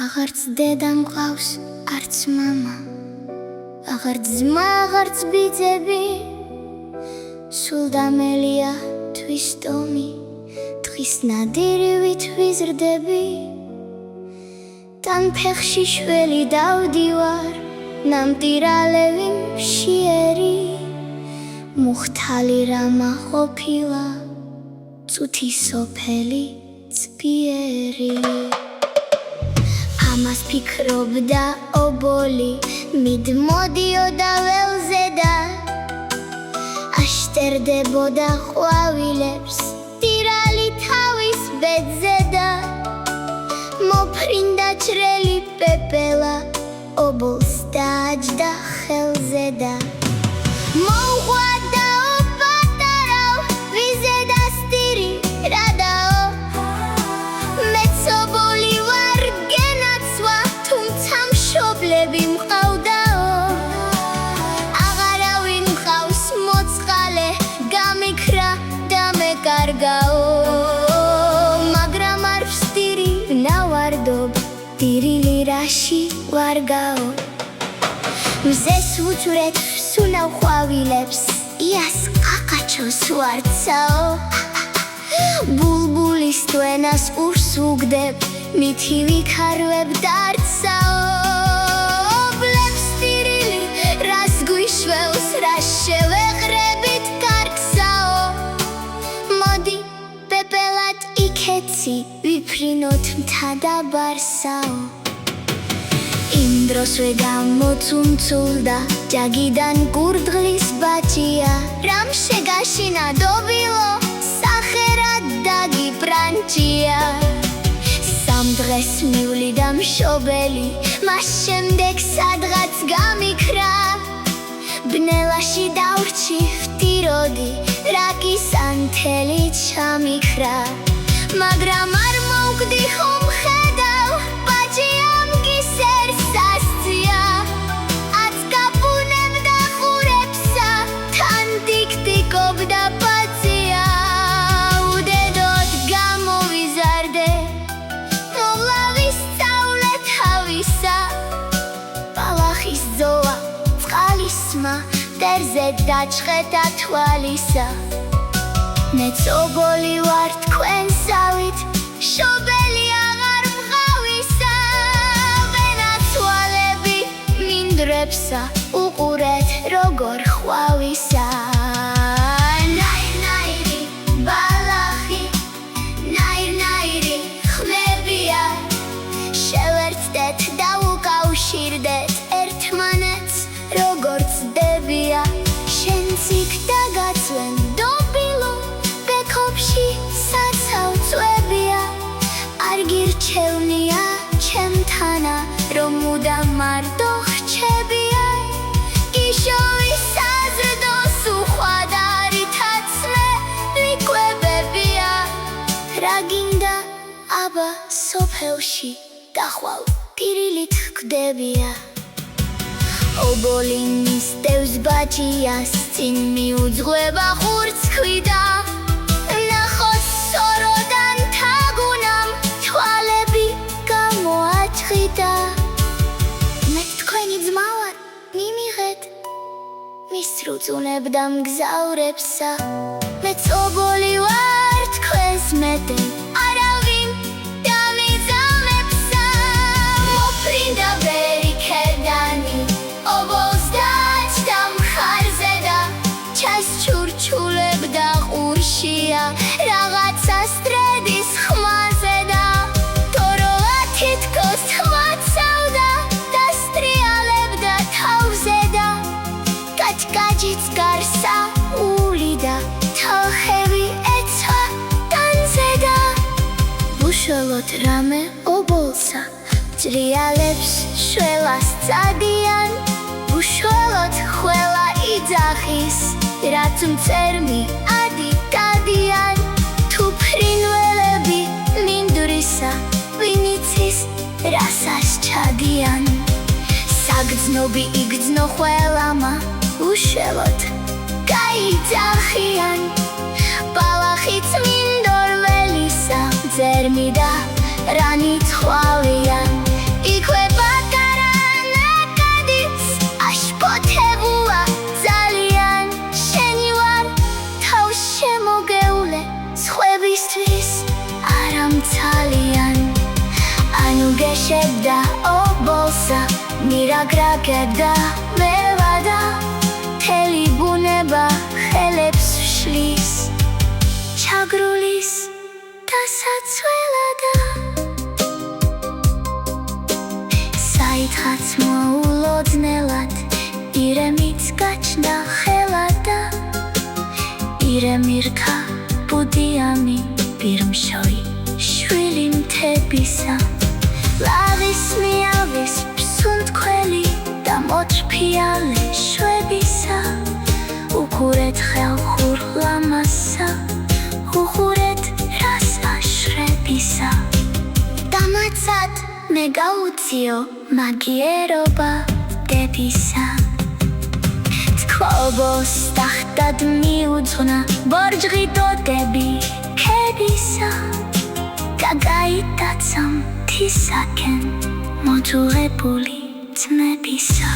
აღარც დედა მყავს, არც მამა, აღარც ძმა, აღარც ბიძები, სულ დამელია თვის ტომი, დღის ნადირივით ვიზრდები. თან ფეხში შველი დავდივარ, ნამტირალევი მშიერი, მუხთალი რამა ყოფილა, წუთი სოფელი წბიერი. ამას ფიქრობდა ობოლი, მიდმოდიოდა ველზე და აშტერდებოდა ყვავილებს ტირალი თავის ბედზე და მოფრინდა ჭრელი პეპელა, ობოლს დააჯდა ხელზე და მოუყვადაო პატარაო, ვიზე დასტირი რადაო, მეც ობოლი ვარ გენაცვა, თუმცა მშობლები მყავდაო. აღარავინ მყავს მოწყალე, გამიქრა და მეკარგაო, მაგრამ არ ვსტირი ნავარდობ, დირილი რაში ვარგაო. მზეს ვუჭვრეთ ვსუნავ ყვავილებს, იას ყაყაჩოს ვარცაო, ბულბულის ტვენას ურს ვუგდებ, მითი ვიქარვებ დარცაო. ობლებს ტირილი რას გვიშველს, რას შევეღრებით კარგსაო, მოდი პეპელად იქეცი, ვიფრინოთ მთა და ბარსაო. იმ დროსვე გამოწუნწულდა, ჯაგიდან გურდღლის ბაჭია, რამ შეგაშინა დობილო, სახელად დაგიბრანჭია. სამ დღეს მივლიდა მშობელი, მას შემდეგ სადღაც გამიქრა, ბნელაში დავრჩი ვტიროდი, რაკის ანთელი ჩამიქრა, მაგრამ არ მოვგდი ხომ ხედავ, ბაჭიამ გისერს სასწია, აცკაპუნებდა ყურებსა, თან ტიკტიკობდა პაცია. უდედოდ გამოვიზარდე, მოვლა ვისწავლე თავისა, ბალახის ძოლა, წყალის სმა, მტერზე დაჭყედა თვალისა. მეც ობოლი ვარ თქვენსავით, მშობელი აღარ მყავისა, ვენაცვალები მინდვრებსა, უყურეთ როგორ ხვავისა. ნაირ-ნაირი ბალახი, ნაირ-ნაირი ხმებია, შევერთდეთ და უკავშირდეთ ერთმანეთს, როგორც დებია. შენც იქ დაგაცვენ დობილო, ბექობში საცავ-წვებია, არ გირჩევნია ჩემთანა, რომ მუდამ არ დოხრჩებია. გიშოვის საზრდოს უხვადარითაც მე ვიკვებებია, რა გინდა აბა სოფელში დახვალ ტირილით ხვდებია. ობოლი მისდევს ბაჭიას, წინ მიუძღვება ხურცხვი და ნახოს სოროდან თაგუნამ, თვალები გამოაჭყიდა. მეც თქვენი ძმა ვარ, მიმიღეთ, მისრუწუნებდა მგზავრებსა, მეც ობოლი ვარ თქვენს მეტე, არავინ დამიძამებსა. მოფრინდა ბერი ქერდანი, ობოლს დააჯდა მხარზე და ჩასჩურჩულებდა ყურშია, რაღაცა სტრედის ხმაზე და თოროა თითქოს თმაცავდა, დასტრიალებდა თავზე და კაჭკაჭიც გარსა ულიდა, თალხები ეცა ტანზე და უშველოდ რამე ობოლსა, ჭრიალებს შველას წადიან, უშველოდ ხველა იძახის, რაც მწერმი ადიდადიან. თუ ფრინველები მინდვრისა, ვინიცის რასას ჩადიან, საგრძნობი იგრძნო ყველამა, უშველოდ გაიძახიან. ბალახიც მინდორველისა, ძერმი და რანი თვალიან, შედა ობოლსა მირაგრაგებდა მევადა მთელი ბუნება ხელებს შლის ჩაგრულის დასაცველადა საითხაც მოულოდნელად ირემიც გაჩნდა ხელადა ირემირქა ბუდიანი პირმშოი შვილი მთებისა ლავის მიავის ფსუნთქველი და მოწფიალე შვებისა უხურეთ ხელხურ ლამასა უხურეთ რას აშრებისა დამაცად მე გაუციო მაგიერობა დებისა თქობოს ტახტად მიუძღვნა ბორჯღი დოდები ქებისა გაგაიტაცა მთისაკენ მოძუღებული ძმებისა